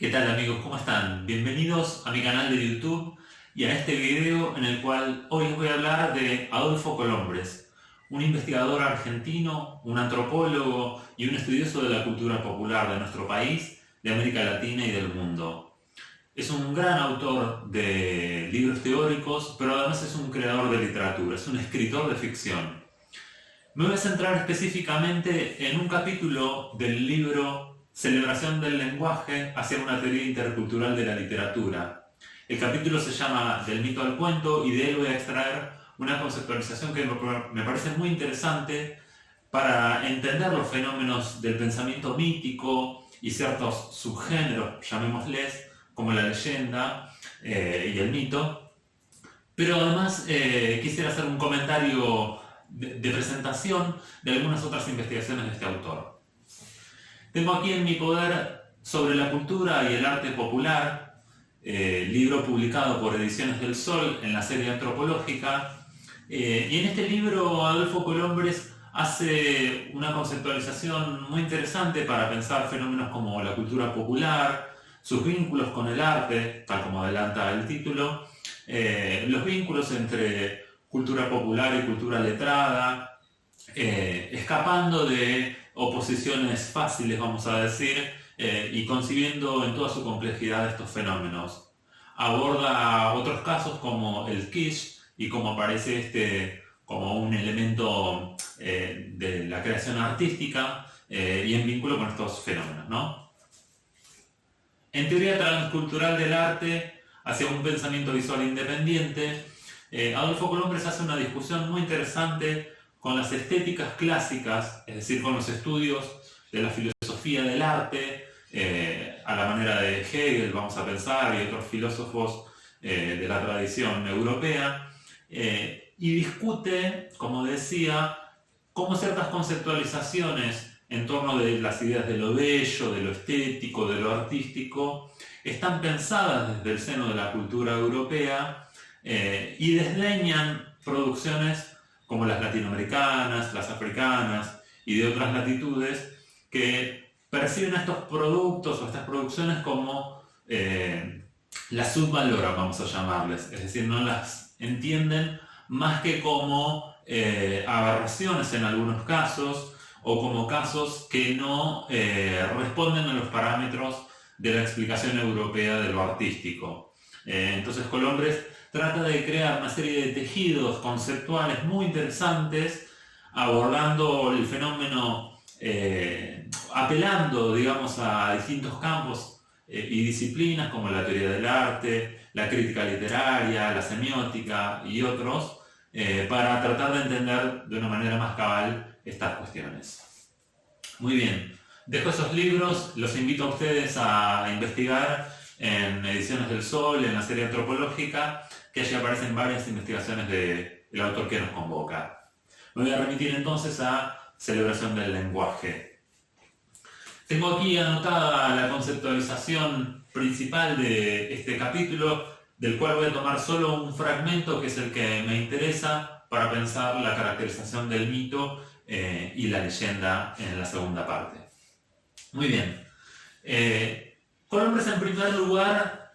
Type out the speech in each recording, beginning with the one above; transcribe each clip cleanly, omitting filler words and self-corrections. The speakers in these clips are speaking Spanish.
¿Qué tal amigos? ¿Cómo están? Bienvenidos a mi canal de YouTube y a este video en el cual hoy les voy a hablar de Adolfo Colombres, un investigador argentino, un antropólogo y un estudioso de la cultura popular de nuestro país, de América Latina y del mundo. Es un gran autor de libros teóricos, pero además es un creador de literatura, es un escritor de ficción. Me voy a centrar específicamente en un capítulo del libro Celebración del lenguaje hacia una teoría intercultural de la literatura. El capítulo se llama Del mito al cuento y de él voy a extraer una conceptualización que me parece muy interesante para entender los fenómenos del pensamiento mítico y ciertos subgéneros, llamémosles, como la leyenda y el mito. Pero además quisiera hacer un comentario de presentación de algunas otras investigaciones de este autor. Tengo aquí en mi poder Sobre la cultura y el arte popular, libro publicado por Ediciones del Sol en la serie antropológica. Y en este libro Adolfo Colombres hace una conceptualización muy interesante para pensar fenómenos como la cultura popular, sus vínculos con el arte, tal como adelanta el título, los vínculos entre cultura popular y cultura letrada, escapando de oposiciones fáciles, vamos a decir, y concibiendo en toda su complejidad estos fenómenos. Aborda otros casos como el kitsch y cómo aparece este como un elemento de la creación artística y en vínculo con estos fenómenos, ¿no? En teoría transcultural del arte hacia un pensamiento visual independiente, Adolfo Colombres hace una discusión muy interesante con las estéticas clásicas, es decir, con los estudios de la filosofía del arte, a la manera de Hegel, vamos a pensar, y otros filósofos de la tradición europea, y discute, como decía, cómo ciertas conceptualizaciones en torno de las ideas de lo bello, de lo estético, de lo artístico, están pensadas desde el seno de la cultura europea y desdeñan producciones como las latinoamericanas, las africanas y de otras latitudes que perciben estos productos o estas producciones como las subvaloran, vamos a llamarles, es decir, no las entienden más que como aberraciones en algunos casos o como casos que no responden a los parámetros de la explicación europea de lo artístico. Entonces Colombres trata de crear una serie de tejidos conceptuales muy interesantes, abordando el fenómeno, apelando, digamos, a distintos campos y disciplinas como la teoría del arte, la crítica literaria, la semiótica y otros, para tratar de entender de una manera más cabal estas cuestiones. Muy bien, dejo esos libros, los invito a ustedes a investigar en Ediciones del Sol, en la serie antropológica, que allí aparecen varias investigaciones del autor que nos convoca. Me voy a remitir entonces a Celebración del lenguaje. Tengo aquí anotada la conceptualización principal de este capítulo, del cual voy a tomar solo un fragmento que es el que me interesa para pensar la caracterización del mito y la leyenda en la segunda parte. Muy bien. Colombres, en primer lugar,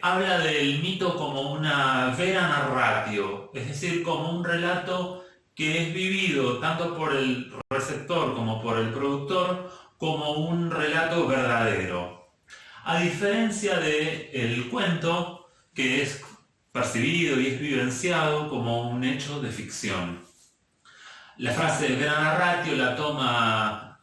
habla del mito como una vera narratio, es decir, como un relato que es vivido tanto por el receptor como por el productor como un relato verdadero. A diferencia del cuento, que es percibido y es vivenciado como un hecho de ficción. La frase de vera narratio la toma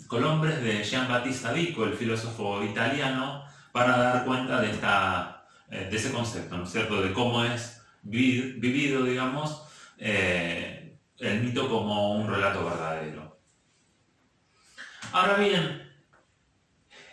Colombres de Giambattista Vico, el filósofo italiano, para dar cuenta de ese concepto, ¿no es cierto?, de cómo es vivido, digamos, el mito como un relato verdadero. Ahora bien,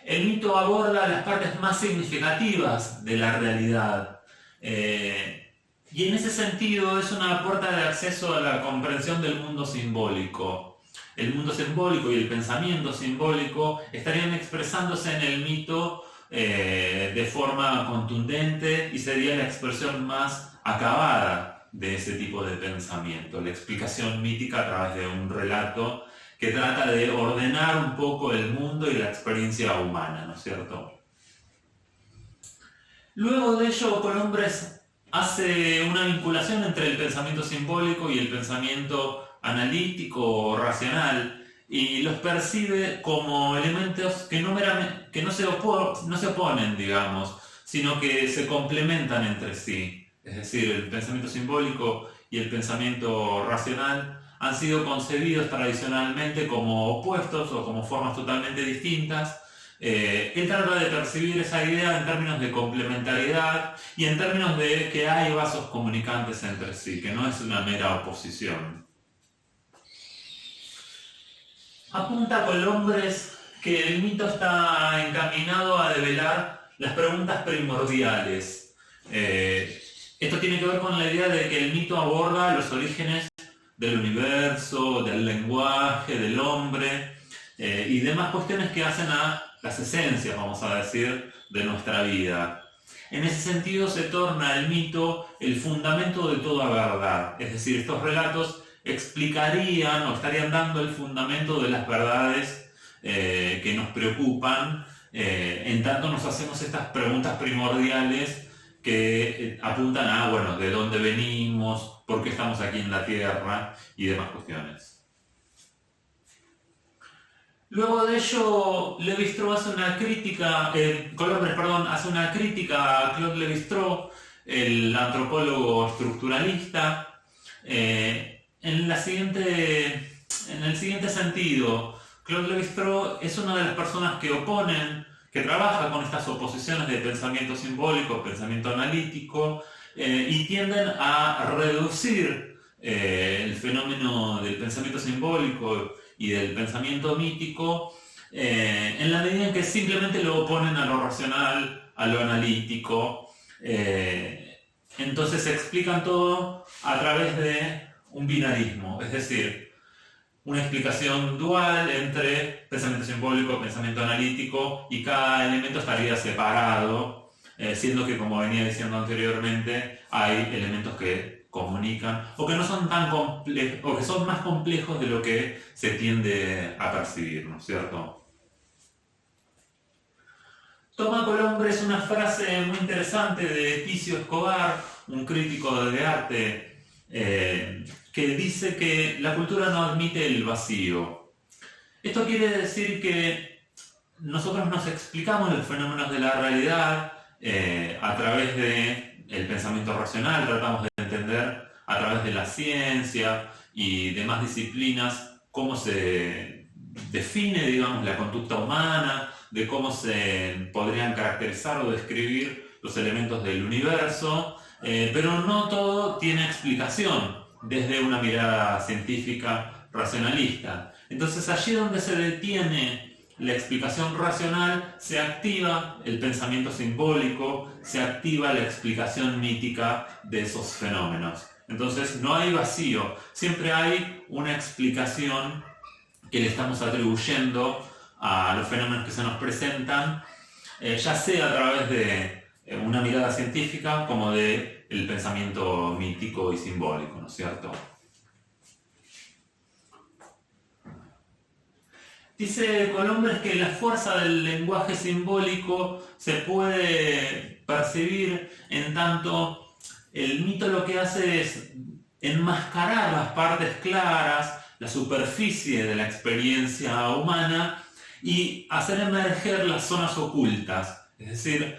el mito aborda las partes más significativas de la realidad, y en ese sentido es una puerta de acceso a la comprensión del mundo simbólico. El mundo simbólico y el pensamiento simbólico estarían expresándose en el mito de forma contundente y sería la expresión más acabada de ese tipo de pensamiento, la explicación mítica a través de un relato que trata de ordenar un poco el mundo y la experiencia humana, ¿no es cierto? Luego de ello, Colombres hace una vinculación entre el pensamiento simbólico y el pensamiento analítico o racional, y los percibe como elementos que no se oponen, digamos, sino que se complementan entre sí. Es decir, el pensamiento simbólico y el pensamiento racional han sido concebidos tradicionalmente como opuestos o como formas totalmente distintas. Él trata de percibir esa idea en términos de complementariedad y en términos de que hay vasos comunicantes entre sí, que no es una mera oposición. Apunta Colombres que el mito está encaminado a develar las preguntas primordiales. Esto tiene que ver con la idea de que el mito aborda los orígenes del universo, del lenguaje, del hombre y demás cuestiones que hacen a las esencias, vamos a decir, de nuestra vida. En ese sentido se torna el mito el fundamento de toda verdad, es decir, estos relatos explicarían o estarían dando el fundamento de las verdades que nos preocupan, en tanto nos hacemos estas preguntas primordiales que apuntan a, bueno, de dónde venimos, por qué estamos aquí en la Tierra y demás cuestiones. Luego de ello, Lévi-Strauss hace una crítica, Colombres, perdón, hace una crítica a Claude Lévi-Strauss, el antropólogo estructuralista, en el siguiente sentido. Claude Lévi-Strauss es una de las personas que trabaja con estas oposiciones de pensamiento simbólico, pensamiento analítico, y tienden a reducir el fenómeno del pensamiento simbólico y del pensamiento mítico en la medida en que simplemente lo oponen a lo racional, a lo analítico. Entonces se explican todo a través de un binarismo, es decir, una explicación dual entre pensamiento simbólico, pensamiento analítico, y cada elemento estaría separado, siendo que, como venía diciendo anteriormente, hay elementos que comunican o que no son tan complejos, o que son más complejos de lo que se tiende a percibir, ¿no es cierto? Toma Colombres una frase muy interesante de Ticio Escobar, un crítico de arte, que dice que la cultura no admite el vacío. Esto quiere decir que nosotros nos explicamos los fenómenos de la realidad a través del pensamiento racional, tratamos de entender a través de la ciencia y demás disciplinas cómo se define, digamos, la conducta humana, de cómo se podrían caracterizar o describir los elementos del universo, pero no todo tiene explicación desde una mirada científica racionalista. Entonces allí donde se detiene la explicación racional, se activa el pensamiento simbólico, se activa la explicación mítica de esos fenómenos. Entonces no hay vacío, siempre hay una explicación que le estamos atribuyendo a los fenómenos que se nos presentan, ya sea a través de una mirada científica como de el pensamiento mítico y simbólico, ¿no es cierto? Dice Colombres que la fuerza del lenguaje simbólico se puede percibir en tanto el mito lo que hace es enmascarar las partes claras, la superficie de la experiencia humana y hacer emerger las zonas ocultas, es decir,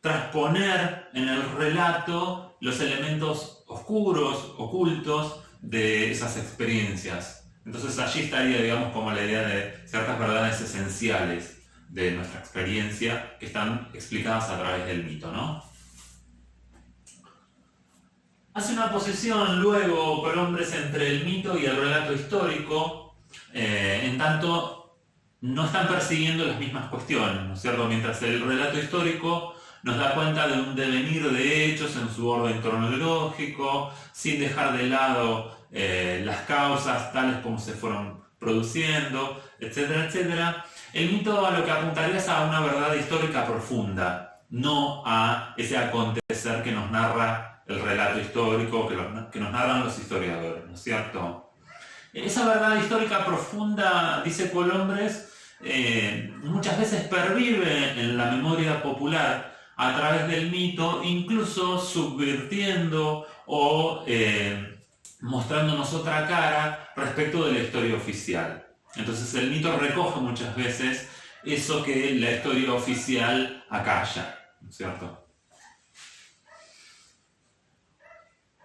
transponer en el relato los elementos oscuros, ocultos de esas experiencias. Entonces allí estaría, digamos, como la idea de ciertas verdades esenciales de nuestra experiencia que están explicadas a través del mito, ¿no? Hace una posición luego Colombres entre el mito y el relato histórico, en tanto no están persiguiendo las mismas cuestiones, ¿no es cierto? Mientras el relato histórico nos da cuenta de un devenir de hechos en su orden cronológico, sin dejar de lado las causas tales como se fueron produciendo, etcétera, etcétera. El mito a lo que apuntaría es a una verdad histórica profunda, no a ese acontecer que nos narra el relato histórico, que nos narran los historiadores, ¿no es cierto? Esa verdad histórica profunda, dice Colombres, muchas veces pervive en la memoria popular a través del mito, incluso subvirtiendo o mostrándonos otra cara respecto de la historia oficial. Entonces el mito recoge muchas veces eso que la historia oficial acalla, ¿no es cierto?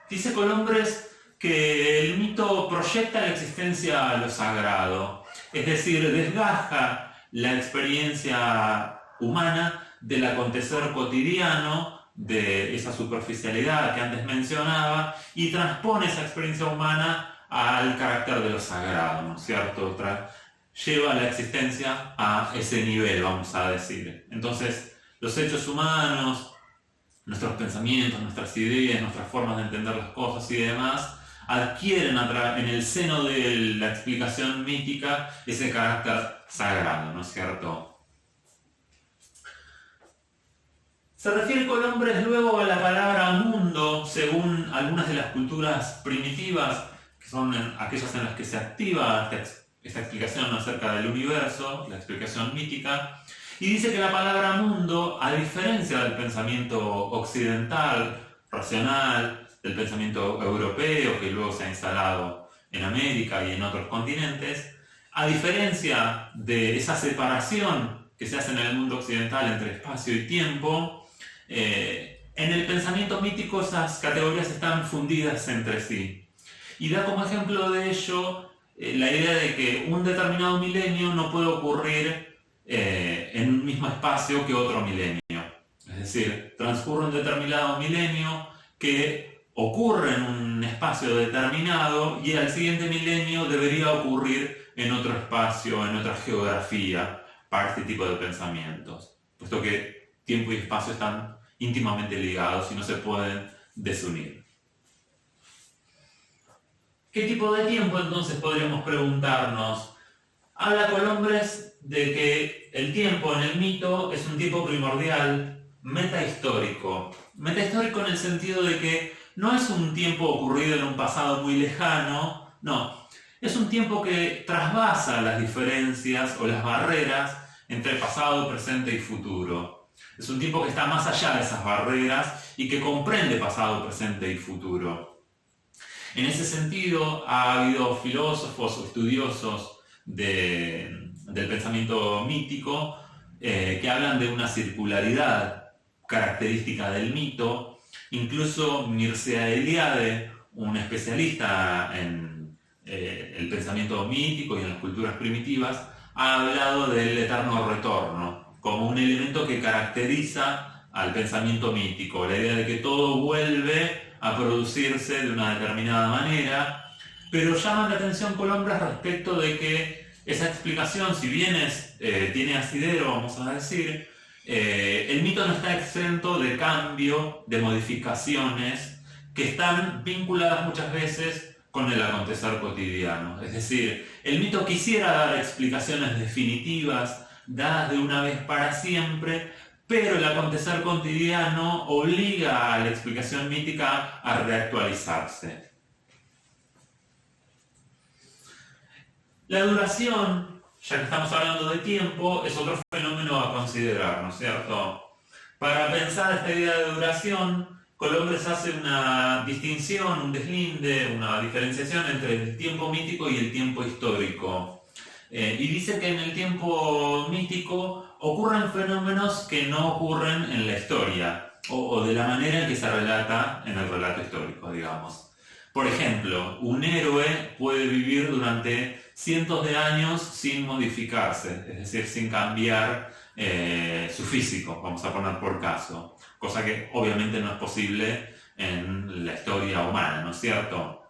Dice Colombres que el mito proyecta la existencia a lo sagrado, es decir, desgaja la experiencia humana del acontecer cotidiano, de esa superficialidad que antes mencionaba, y transpone esa experiencia humana al carácter de lo sagrado, ¿no es cierto? Lleva la existencia a ese nivel, vamos a decir. Entonces, los hechos humanos, nuestros pensamientos, nuestras ideas, nuestras formas de entender las cosas y demás, adquieren en el seno de la explicación mítica ese carácter sagrado, ¿no es cierto? Se refiere Colombres luego a la palabra mundo, según algunas de las culturas primitivas, que son aquellas en las que se activa esta explicación acerca del universo, la explicación mítica, y dice que la palabra mundo, a diferencia del pensamiento occidental, racional, del pensamiento europeo, que luego se ha instalado en América y en otros continentes, a diferencia de esa separación que se hace en el mundo occidental entre espacio y tiempo, en el pensamiento mítico esas categorías están fundidas entre sí. Y da como ejemplo de ello la idea de que un determinado milenio no puede ocurrir en un mismo espacio que otro milenio. Es decir, transcurre un determinado milenio que ocurre en un espacio determinado y al siguiente milenio debería ocurrir en otro espacio, en otra geografía, para este tipo de pensamientos, puesto que tiempo y espacio están íntimamente ligados y no se pueden desunir. ¿Qué tipo de tiempo entonces podríamos preguntarnos? Habla Colombres de que el tiempo en el mito es un tiempo primordial, metahistórico. Metahistórico en el sentido de que no es un tiempo ocurrido en un pasado muy lejano, no. Es un tiempo que trasvasa las diferencias o las barreras entre pasado, presente y futuro. Es un tiempo que está más allá de esas barreras y que comprende pasado, presente y futuro. En ese sentido, ha habido filósofos o estudiosos del pensamiento mítico que hablan de una circularidad característica del mito. Incluso Mircea Eliade, un especialista en el pensamiento mítico y en las culturas primitivas, ha hablado del eterno retorno como un elemento que caracteriza al pensamiento mítico, la idea de que todo vuelve a producirse de una determinada manera, pero llama la atención Colombres respecto de que esa explicación, si bien tiene asidero, vamos a decir, el mito no está exento de cambio, de modificaciones, que están vinculadas muchas veces con el acontecer cotidiano. Es decir, el mito quisiera dar explicaciones definitivas, dadas de una vez para siempre, pero el acontecer cotidiano obliga a la explicación mítica a reactualizarse. La duración, ya que estamos hablando de tiempo, es otro fenómeno a considerar, ¿no es cierto? Para pensar esta idea de duración, Colombres hace una distinción, un deslinde, una diferenciación entre el tiempo mítico y el tiempo histórico. Y dice que en el tiempo mítico ocurren fenómenos que no ocurren en la historia, o de la manera en que se relata en el relato histórico, digamos. Por ejemplo, un héroe puede vivir durante cientos de años sin modificarse, es decir, sin cambiar su físico, vamos a poner por caso, cosa que obviamente no es posible en la historia humana, ¿no es cierto?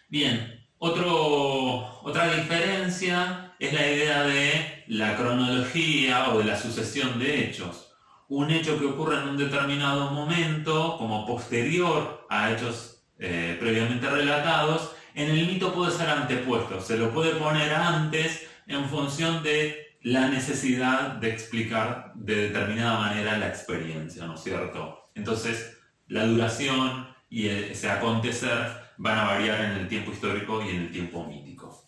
Bien. Otra diferencia es la idea de la cronología o de la sucesión de hechos. Un hecho que ocurre en un determinado momento, como posterior a hechos previamente relatados, en el mito puede ser antepuesto, se lo puede poner antes en función de la necesidad de explicar de determinada manera la experiencia, ¿no es cierto? Entonces, la duración y ese acontecer van a variar en el tiempo histórico y en el tiempo mítico.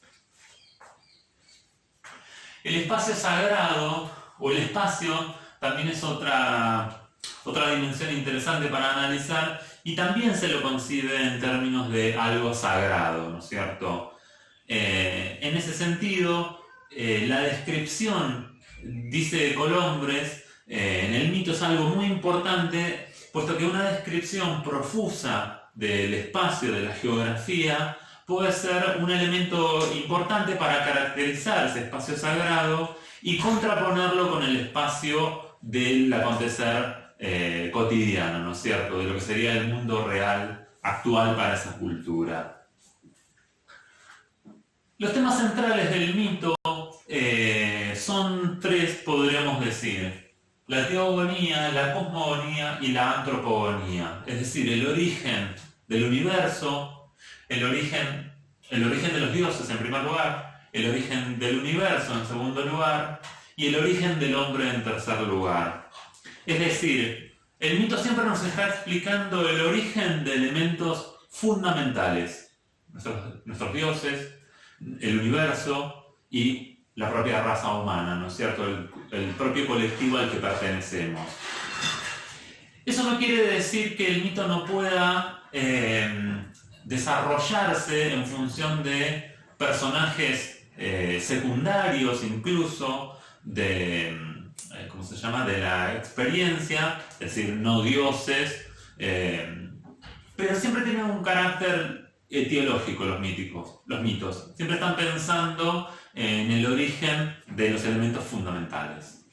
El espacio sagrado o el espacio también es otra dimensión interesante para analizar y también se lo concibe en términos de algo sagrado, ¿no es cierto? En ese sentido, la descripción, dice Colombres, en el mito es algo muy importante, puesto que una descripción profusa del espacio, de la geografía, puede ser un elemento importante para caracterizar ese espacio sagrado y contraponerlo con el espacio del acontecer cotidiano, ¿no es cierto? De lo que sería el mundo real actual para esa cultura. Los temas centrales del mito son tres, podríamos decir: la teogonía, la cosmogonía y la antropogonía, es decir, el origen del universo, el origen de los dioses en primer lugar, el origen del universo en segundo lugar y el origen del hombre en tercer lugar. Es decir, el mito siempre nos está explicando el origen de elementos fundamentales, nuestros dioses, el universo y la propia raza humana, ¿no es cierto? El propio colectivo al que pertenecemos. Eso no quiere decir que el mito no pueda desarrollarse en función de personajes secundarios, incluso de la experiencia, es decir, no dioses, pero siempre tienen un carácter etiológico los mitos. Siempre están pensando en el origen de los elementos fundamentales.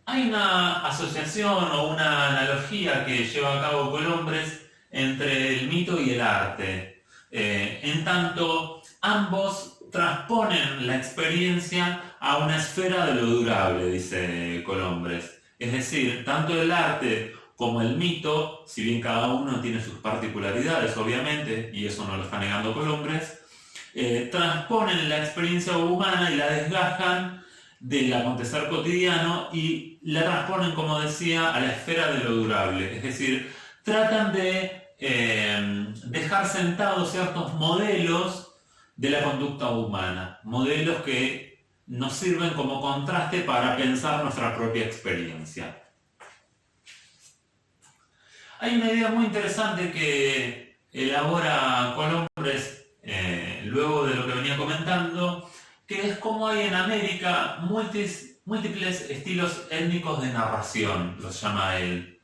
Hay una asociación o una analogía que lleva a cabo Colombres entre el mito y el arte. En tanto, ambos transponen la experiencia a una esfera de lo durable, dice Colombres. Es decir, tanto el arte como el mito, si bien cada uno tiene sus particularidades, obviamente, y eso no lo está negando Colombres, transponen la experiencia humana y la desgajan del acontecer cotidiano y la transponen, como decía, a la esfera de lo durable. Es decir, tratan de dejar sentados ciertos modelos de la conducta humana, modelos que nos sirven como contraste para pensar nuestra propia experiencia. Hay una idea muy interesante que elabora Colombres luego de lo que venía comentando, que es cómo hay en América múltiples estilos étnicos de narración, los llama él.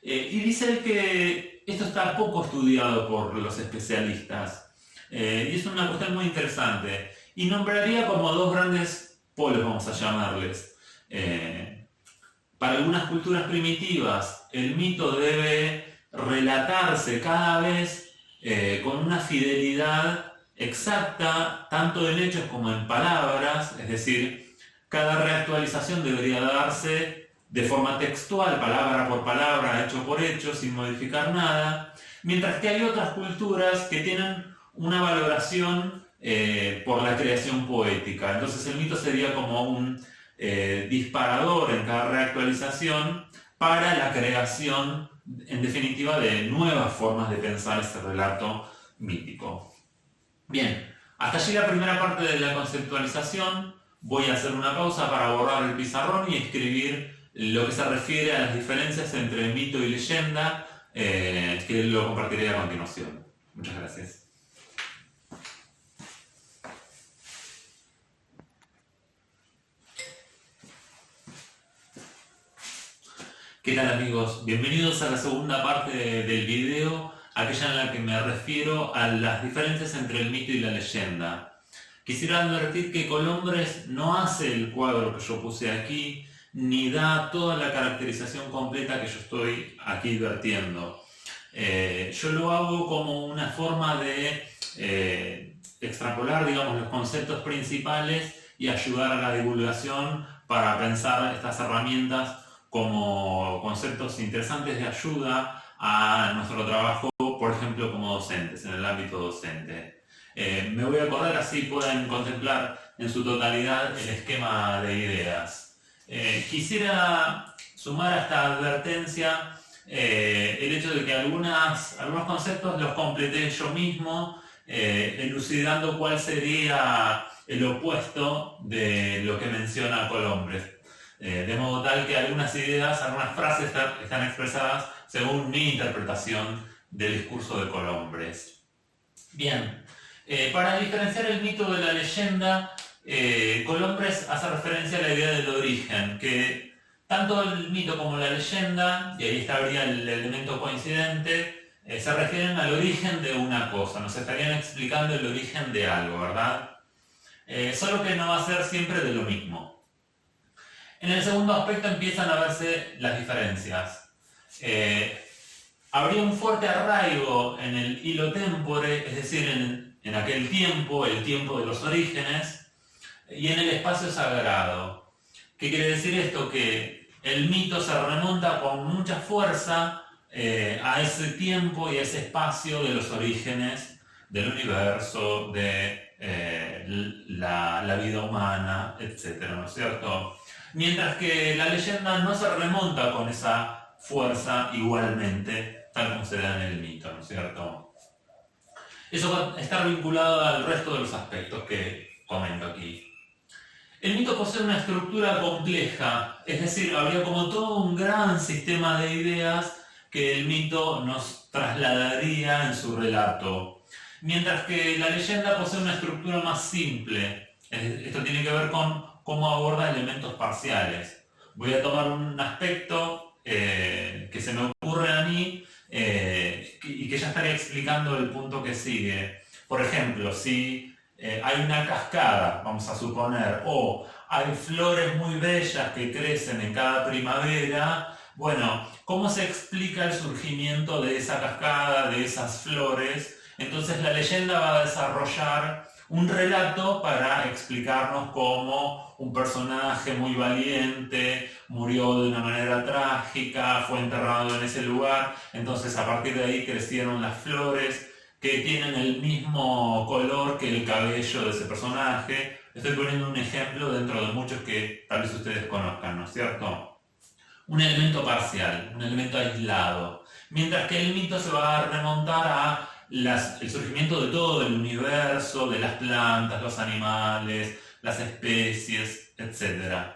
Y dice él que esto está poco estudiado por los especialistas. Y es una cuestión muy interesante. Y nombraría como dos grandes polos, vamos a llamarles. Para algunas culturas primitivas, el mito debe relatarse cada vez con una fidelidad exacta, tanto en hechos como en palabras, es decir, cada reactualización debería darse de forma textual, palabra por palabra, hecho por hecho, sin modificar nada, mientras que hay otras culturas que tienen una valoración por la creación poética. Entonces el mito sería como un disparador en cada reactualización para la creación, en definitiva, de nuevas formas de pensar ese relato mítico. Bien, hasta allí la primera parte de la conceptualización. Voy a hacer una pausa para borrar el pizarrón y escribir lo que se refiere a las diferencias entre mito y leyenda, que lo compartiré a continuación. Muchas gracias. ¿Qué tal, amigos? Bienvenidos a la segunda parte del video, aquella en la que me refiero a las diferencias entre el mito y la leyenda. Quisiera advertir que Colombres no hace el cuadro que yo puse aquí, ni da toda la caracterización completa que yo estoy aquí vertiendo. Yo lo hago como una forma de extrapolar, digamos, los conceptos principales y ayudar a la divulgación para pensar estas herramientas como conceptos interesantes de ayuda a nuestro trabajo, por ejemplo, como docentes, en el ámbito docente. Me voy a acordar, así puedan contemplar en su totalidad el esquema de ideas. Quisiera sumar a esta advertencia el hecho de que algunos conceptos los completé yo mismo, elucidando cuál sería el opuesto de lo que menciona Colombres. De modo tal que algunas ideas, algunas frases están expresadas según mi interpretación del discurso de Colombres. Bien, para diferenciar el mito de la leyenda, Colombres hace referencia a la idea del origen, que tanto el mito como la leyenda, y ahí estaría el elemento coincidente, se refieren al origen de una cosa, nos estarían explicando el origen de algo, ¿verdad? Solo que no va a ser siempre de lo mismo. En el segundo aspecto empiezan a verse las diferencias. Habría un fuerte arraigo en el hilo tempore, es decir, en aquel tiempo, el tiempo de los orígenes, y en el espacio sagrado. ¿Qué quiere decir esto? Que el mito se remonta con mucha fuerza a ese tiempo y a ese espacio de los orígenes del universo, de la vida humana, etc., ¿no es cierto? Mientras que la leyenda no se remonta con esa fuerza igualmente, tal como se da en el mito, ¿no es cierto? Eso va a estar vinculado al resto de los aspectos que comento aquí. El mito posee una estructura compleja, es decir, habría como todo un gran sistema de ideas que el mito nos trasladaría en su relato, mientras que la leyenda posee una estructura más simple. Esto tiene que ver con cómo aborda elementos parciales. Voy a tomar un aspecto que se me ocurre a mí y que ya estaría explicando el punto que sigue. Por ejemplo, si hay una cascada, vamos a suponer, o hay flores muy bellas que crecen en cada primavera, bueno, ¿cómo se explica el surgimiento de esa cascada, de esas flores? Entonces la leyenda va a desarrollar un relato para explicarnos cómo un personaje muy valiente murió de una manera trágica, fue enterrado en ese lugar, entonces a partir de ahí crecieron las flores que tienen el mismo color que el cabello de ese personaje. Estoy poniendo un ejemplo dentro de muchos que tal vez ustedes conozcan, ¿no es cierto? Un elemento parcial, un elemento aislado. Mientras que el mito se va a remontar a el surgimiento de todo el universo, de las plantas, los animales, las especies, etc.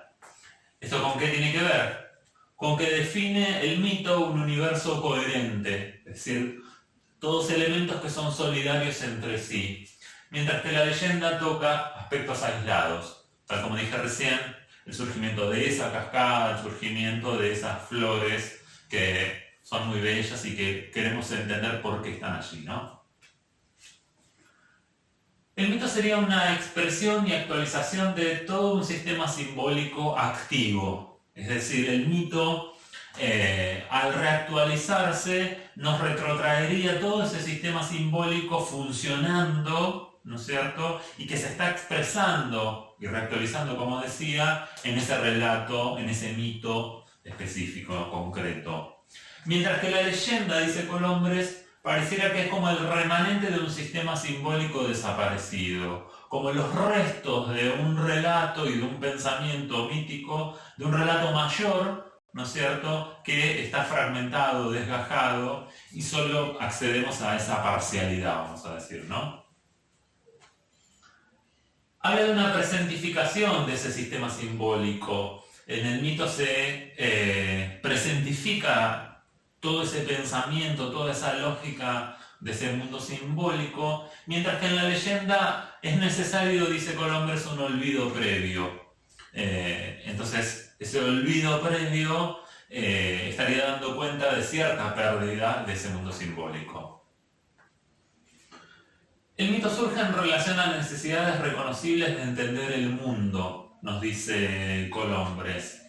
¿Esto con qué tiene que ver? Con que define el mito un universo coherente, es decir, todos elementos que son solidarios entre sí, mientras que la leyenda toca aspectos aislados, tal como dije recién, el surgimiento de esa cascada, el surgimiento de esas flores que son muy bellas y que queremos entender por qué están allí, ¿no? El mito sería una expresión y actualización de todo un sistema simbólico activo, es decir, el mito al reactualizarse nos retrotraería todo ese sistema simbólico funcionando, ¿no es cierto? Y que se está expresando y reactualizando, como decía, en ese relato, en ese mito específico, concreto. Mientras que la leyenda, dice Colombres, pareciera que es como el remanente de un sistema simbólico desaparecido, como los restos de un relato y de un pensamiento mítico, de un relato mayor, ¿no es cierto?, que está fragmentado, desgajado, y solo accedemos a esa parcialidad, vamos a decir, ¿no? Habla de una presentificación de ese sistema simbólico. En el mito se presentifica todo ese pensamiento, toda esa lógica de ese mundo simbólico, mientras que en la leyenda es necesario, dice Colombres, un olvido previo. Entonces, ese olvido previo estaría dando cuenta de cierta pérdida de ese mundo simbólico. El mito surge en relación a necesidades reconocibles de entender el mundo, nos dice Colombres.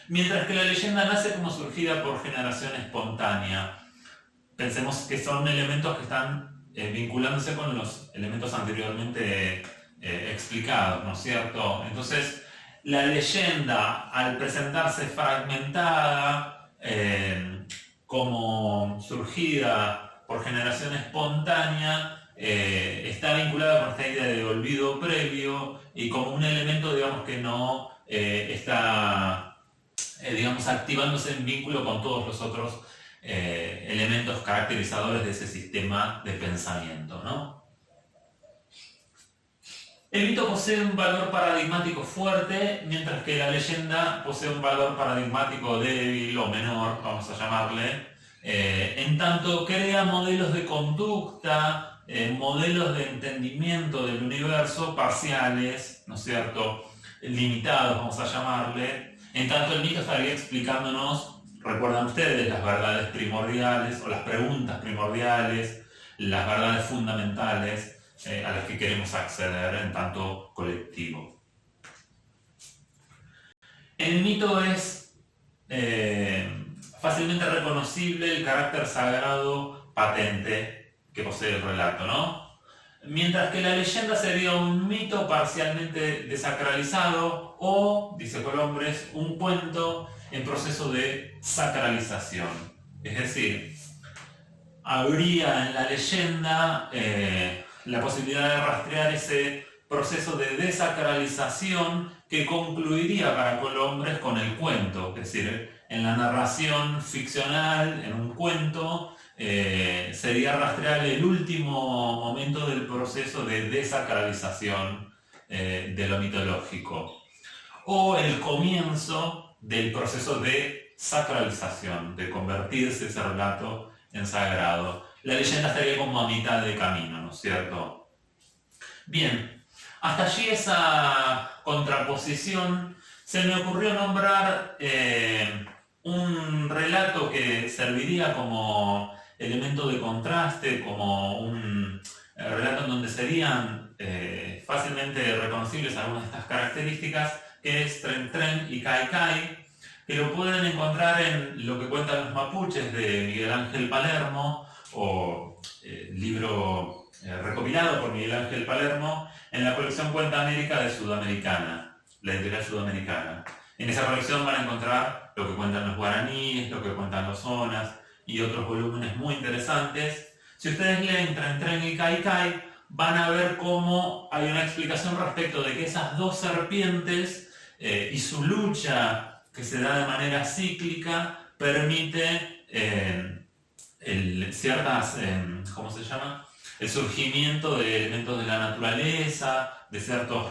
Mientras que la leyenda nace como surgida por generación espontánea. Pensemos que son elementos que están vinculándose con los elementos anteriormente explicados, ¿no es cierto? Entonces, la leyenda, al presentarse fragmentada, como surgida por generación espontánea, está vinculada con esta idea de olvido previo y como un elemento, digamos, que no está, digamos, activándose en vínculo con todos los otros elementos caracterizadores de ese sistema de pensamiento, ¿no? El mito posee un valor paradigmático fuerte, mientras que la leyenda posee un valor paradigmático débil o menor, vamos a llamarle, en tanto crea modelos de conducta, modelos de entendimiento del universo parciales, ¿no es cierto?, limitados, vamos a llamarle, en tanto el mito estaría explicándonos, recuerdan ustedes, las verdades primordiales o las preguntas primordiales, las verdades fundamentales, a las que queremos acceder en tanto colectivo. En el mito es fácilmente reconocible el carácter sagrado patente que posee el relato, ¿no? Mientras que la leyenda sería un mito parcialmente desacralizado o, dice Colombres, un cuento en proceso de sacralización. Es decir, habría en la leyenda la posibilidad de rastrear ese proceso de desacralización que concluiría para Colombres con el cuento, es decir, en la narración ficcional, en un cuento, sería rastrear el último momento del proceso de desacralización de lo mitológico, o el comienzo del proceso de sacralización, de convertirse ese relato en sagrado. La leyenda estaría como a mitad de camino, ¿no es cierto? Bien, hasta allí esa contraposición. Se me ocurrió nombrar un relato que serviría como elemento de contraste, como un relato en donde serían fácilmente reconocibles algunas de estas características, que es Tren Tren y Cai Cai, que lo pueden encontrar en Lo que cuentan los mapuches de Miguel Ángel Palermo, o libro recopilado por Miguel Ángel Palermo en la colección Cuenta América de Sudamericana, la editorial Sudamericana. En esa colección van a encontrar Lo que cuentan los guaraníes, Lo que cuentan los zonas y otros volúmenes muy interesantes. Si ustedes leen Tren Tren y Cai Cai, van a ver cómo hay una explicación respecto de que esas dos serpientes y su lucha que se da de manera cíclica permite ciertas, ¿cómo se llama?, el surgimiento de elementos de la naturaleza, de ciertos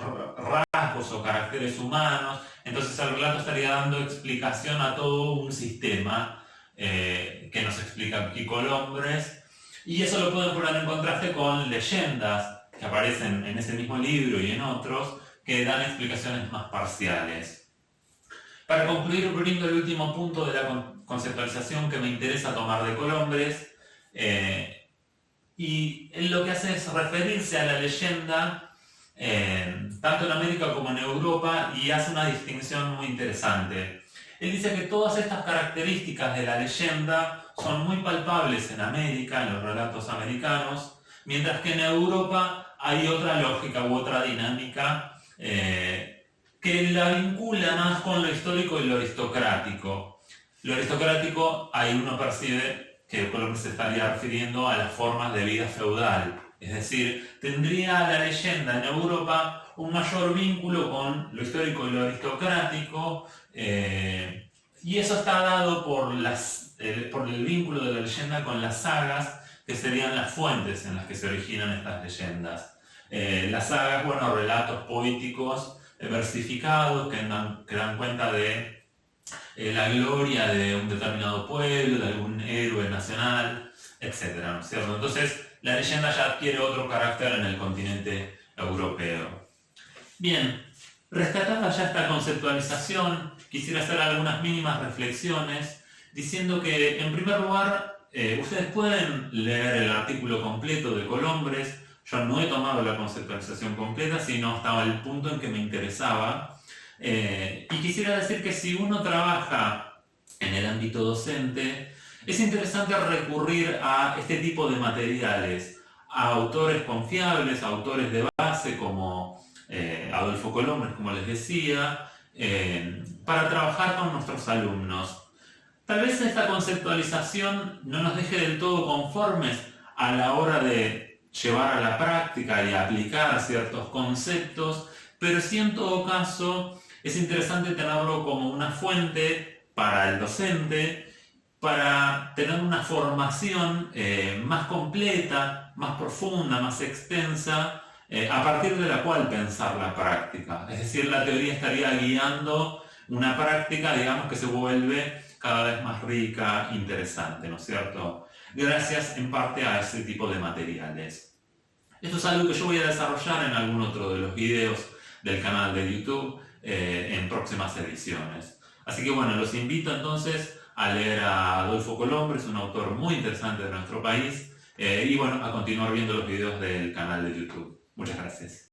rasgos o caracteres humanos. Entonces el relato estaría dando explicación a todo un sistema que nos explica aquí Colombres, y eso lo pueden poner en contraste con leyendas que aparecen en ese mismo libro y en otros, que dan explicaciones más parciales. Para concluir, brindo el último punto de la conceptualización que me interesa tomar de Colombres, y él lo que hace es referirse a la leyenda tanto en América como en Europa, y hace una distinción muy interesante. Él dice que todas estas características de la leyenda son muy palpables en América, en los relatos americanos, mientras que en Europa hay otra lógica u otra dinámica que la vincula más con lo histórico y lo aristocrático. Lo aristocrático, ahí uno percibe que Colombres se estaría refiriendo a las formas de vida feudal. Es decir, tendría la leyenda en Europa un mayor vínculo con lo histórico y lo aristocrático, y eso está dado por el vínculo de la leyenda con las sagas, que serían las fuentes en las que se originan estas leyendas. Las sagas, bueno, relatos poéticos versificados que dan cuenta de la gloria de un determinado pueblo, de algún héroe nacional, etc., ¿no es cierto? Entonces, la leyenda ya adquiere otro carácter en el continente europeo. Bien, rescatada ya esta conceptualización, quisiera hacer algunas mínimas reflexiones, diciendo que, en primer lugar, ustedes pueden leer el artículo completo de Colombres. Yo no he tomado la conceptualización completa, sino hasta el punto en que me interesaba. Y quisiera decir que si uno trabaja en el ámbito docente, es interesante recurrir a este tipo de materiales, a autores confiables, a autores de base como Adolfo Colombres, como les decía, para trabajar con nuestros alumnos. Tal vez esta conceptualización no nos deje del todo conformes a la hora de llevar a la práctica y aplicar ciertos conceptos, pero sí en todo caso es interesante tenerlo como una fuente para el docente, para tener una formación más completa, más profunda, más extensa, a partir de la cual pensar la práctica. Es decir, la teoría estaría guiando una práctica, digamos, que se vuelve cada vez más rica, interesante, ¿no es cierto? Gracias en parte a ese tipo de materiales. Esto es algo que yo voy a desarrollar en algún otro de los videos del canal de YouTube en próximas ediciones. Así que bueno, los invito entonces a leer a Adolfo Colombres, un autor muy interesante de nuestro país, y bueno, a continuar viendo los videos del canal de YouTube. Muchas gracias.